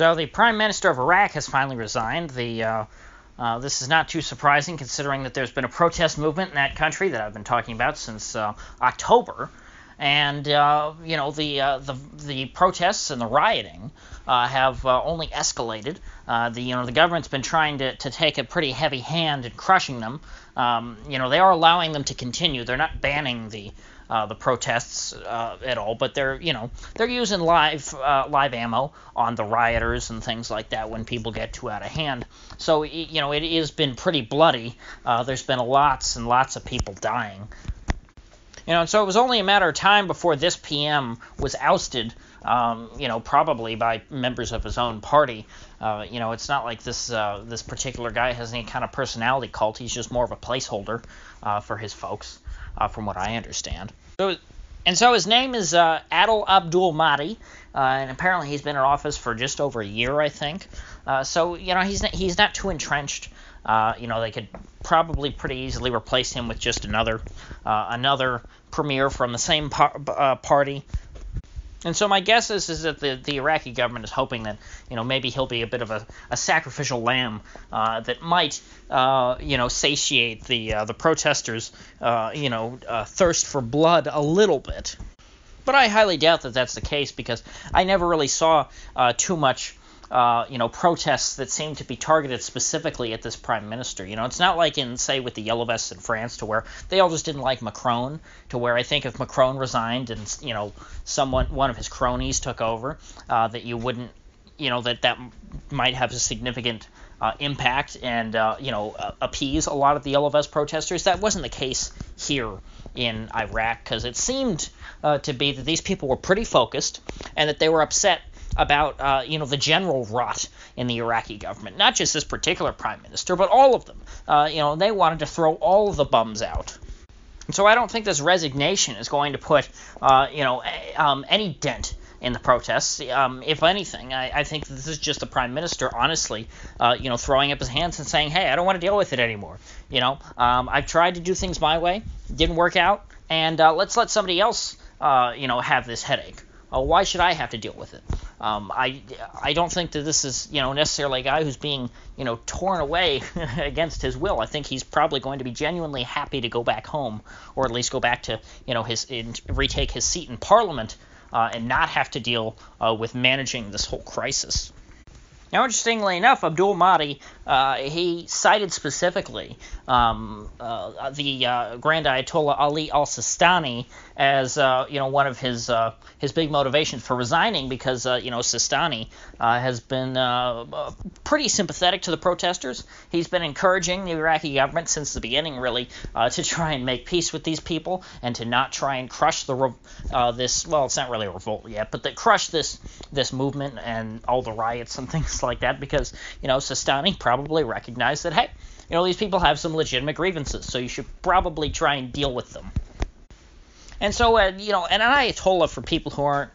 So the Prime Minister of Iraq has finally resigned. This is not too surprising, considering that there's been a protest movement in that country that I've been talking about since October, and the protests and the rioting have only escalated. The government's been trying to take a pretty heavy hand in crushing them. They are allowing them to continue. They're not banning the protests at all, but they're using live ammo on the rioters and things like that when people get too out of hand. So it has been pretty bloody. There's been lots and lots of people dying. And so it was only a matter of time before this PM was ousted, probably by members of his own party. It's not like this particular guy has any kind of personality cult. He's just more of a placeholder for his folks, from what I understand. So his name is Adil Abdul-Mahdi, and apparently he's been in office for just over a year, I think. He's not too entrenched. They could probably pretty easily replace him with just another premier from the same party. And so my guess is that the Iraqi government is hoping that maybe he'll be a bit of a sacrificial lamb that might satiate the protesters' thirst for blood a little bit. But I highly doubt that that's the case, because I never really saw too much protests that seem to be targeted specifically at this prime minister. It's not like say, with the Yellow Vests in France, to where they all just didn't like Macron, to where I think if Macron resigned and, one of his cronies took over, that you wouldn't, that might have a significant impact and, appease a lot of the Yellow Vest protesters. That wasn't the case here in Iraq, because it seemed to be that these people were pretty focused and that they were upset about the general rot in the Iraqi government, not just this particular prime minister, but all of them. They wanted to throw all of the bums out. And so I don't think this resignation is going to put any dent in the protests. If anything, I think this is just the prime minister honestly throwing up his hands and saying, hey, I don't want to deal with it anymore. I've tried to do things my way, didn't work out, and let's let somebody else have this headache. Why should I have to deal with it? I don't think that this is necessarily a guy who's being torn away against his will. I think he's probably going to be genuinely happy to go back home, or at least go back to retake his seat in Parliament and not have to deal with managing this whole crisis. Now, interestingly enough, Abdul-Mahdi, he cited specifically the Grand Ayatollah Ali al-Sistani as one of his big motivations for resigning, because Sistani has been pretty sympathetic to the protesters. He's been encouraging the Iraqi government since the beginning, really, to try and make peace with these people and to not try and crush this. Well, it's not really a revolt yet, but to crush this movement and all the riots and things like that, because Sistani probably recognized that, hey, these people have some legitimate grievances, so you should probably try and deal with them. And so, an Ayatollah, for people who aren't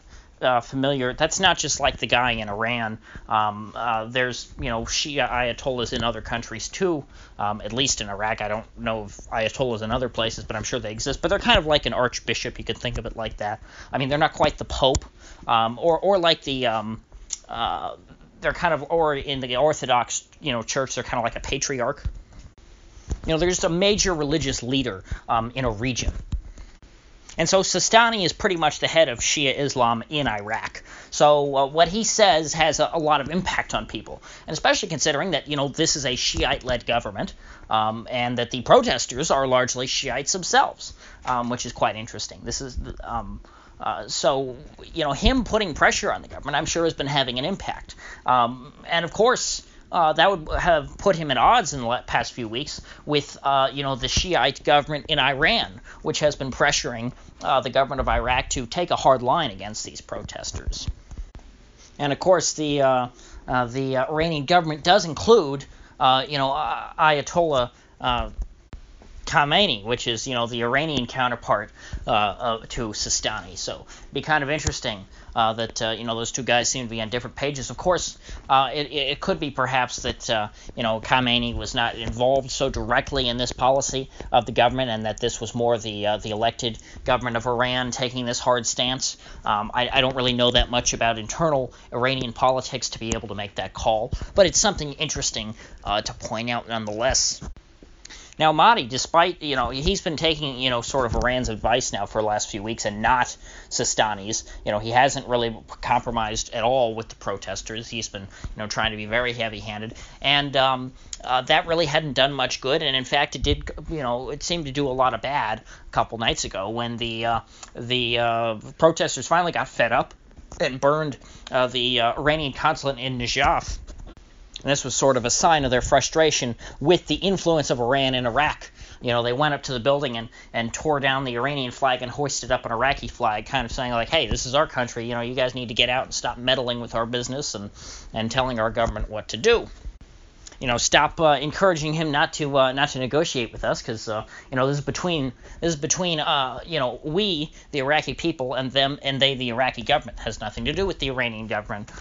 familiar, that's not just like the guy in Iran. There's, Shia Ayatollahs in other countries too, at least in Iraq. I don't know of Ayatollahs in other places, but I'm sure they exist. But they're kind of like an archbishop. You could think of it like that. I mean, they're not quite the Pope, or like the, they're kind of, or in the Orthodox, church, they're kind of like a patriarch. They're just a major religious leader in a region. And so Sistani is pretty much the head of Shia Islam in Iraq. So what he says has a lot of impact on people, and especially considering that, this is a Shiite-led government, and that the protesters are largely Shiites themselves, which is quite interesting. This is so him putting pressure on the government, I'm sure, has been having an impact. And of course, that would have put him at odds in the past few weeks with, the Shiite government in Iran, which has been pressuring the government of Iraq to take a hard line against these protesters. And of course, the Iranian government does include, Ayatollah Khamenei, which is, the Iranian counterpart to Sistani. So it'd be kind of interesting that those two guys seem to be on different pages. Of course, it could be perhaps that Khamenei was not involved so directly in this policy of the government, and that this was more the elected government of Iran taking this hard stance. I don't really know that much about internal Iranian politics to be able to make that call, but it's something interesting to point out nonetheless. Now, Mahdi, despite, he's been taking, sort of Iran's advice now for the last few weeks and not Sistani's. He hasn't really compromised at all with the protesters. He's been, trying to be very heavy-handed. And that really hadn't done much good. And, in fact, it did, it seemed to do a lot of bad a couple nights ago when the protesters finally got fed up and burned the Iranian consulate in Najaf. And this was sort of a sign of their frustration with the influence of Iran in Iraq. They went up to the building and tore down the Iranian flag and hoisted up an Iraqi flag, kind of saying like, hey, this is our country. You guys need to get out and stop meddling with our business and telling our government what to do. Stop encouraging him not to negotiate with us, because this is between we, the Iraqi people, and them, and they, the Iraqi government. It has nothing to do with the Iranian government.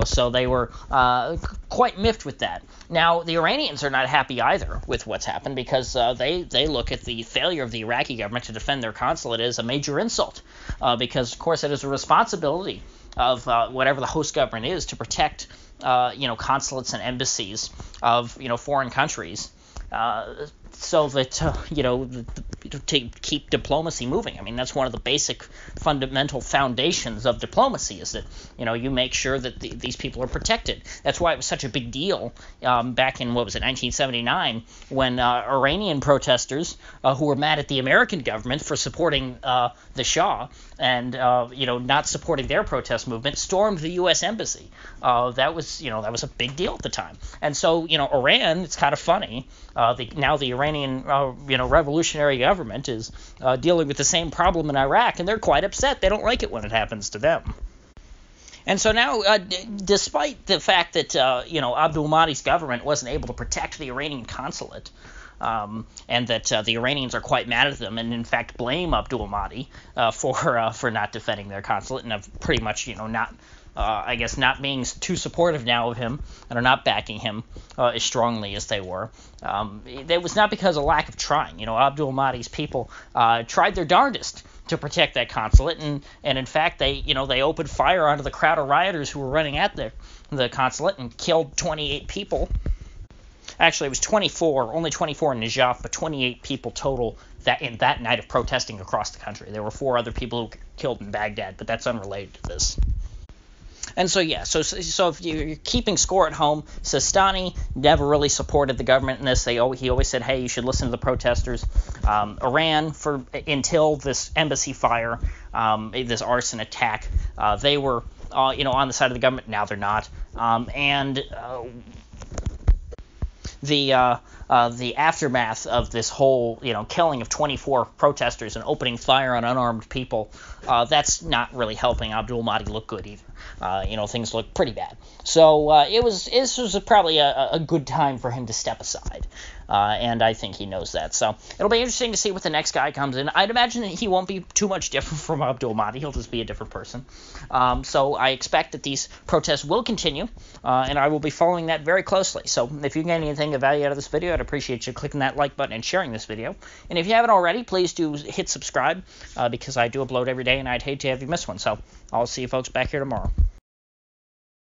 So they were quite miffed with that. Now, the Iranians are not happy either with what's happened, because they look at the failure of the Iraqi government to defend their consulate as a major insult, because of course it is a responsibility of whatever the host government is to protect consulates and embassies of, foreign countries, so that, to keep diplomacy moving. I mean, that's one of the basic fundamental foundations of diplomacy, is that, you make sure that these people are protected. That's why it was such a big deal back in, 1979, when Iranian protesters who were mad at the American government for supporting the Shah and, not supporting their protest movement, stormed the U.S. embassy. That was a big deal at the time. And so, Iran, it's kind of funny, now the Iranian, revolutionary government is dealing with the same problem in Iraq, and they're quite upset. They don't like it when it happens to them. And so now, despite the fact that, Abdul-Mahdi's government wasn't able to protect the Iranian consulate, and that the Iranians are quite mad at them, and in fact blame Abdul-Mahdi for not defending their consulate, and have pretty much, not being too supportive now of him, and are not backing him as strongly as they were. It was not because of lack of trying. Abdul-Mahdi's people tried their darndest to protect that consulate, and in fact they opened fire onto the crowd of rioters who were running at the consulate and killed 28 people. Actually, it was 24, only 24 in Najaf, but 28 people total that night of protesting across the country. There were 4 other people who were killed in Baghdad, but that's unrelated to this. And so, so if you're keeping score at home, Sistani never really supported the government in this. He always said, hey, you should listen to the protesters. Iran, until this embassy fire, this arson attack, they were, on the side of the government. Now they're not. The aftermath of this whole, killing of 24 protesters and opening fire on unarmed people, that's not really helping Abdul-Mahdi look good either. Things look pretty bad. So this was probably a good time for him to step aside, and I think he knows that. So it'll be interesting to see what the next guy comes in. I'd imagine that he won't be too much different from Abdul-Mahdi. He'll just be a different person. So I expect that these protests will continue, and I will be following that very closely. So if you get anything of value out of this video, I'd appreciate you clicking that like button and sharing this video. And if you haven't already, please do hit subscribe, because I do upload every day, and I'd hate to have you miss one. So I'll see you folks back here tomorrow.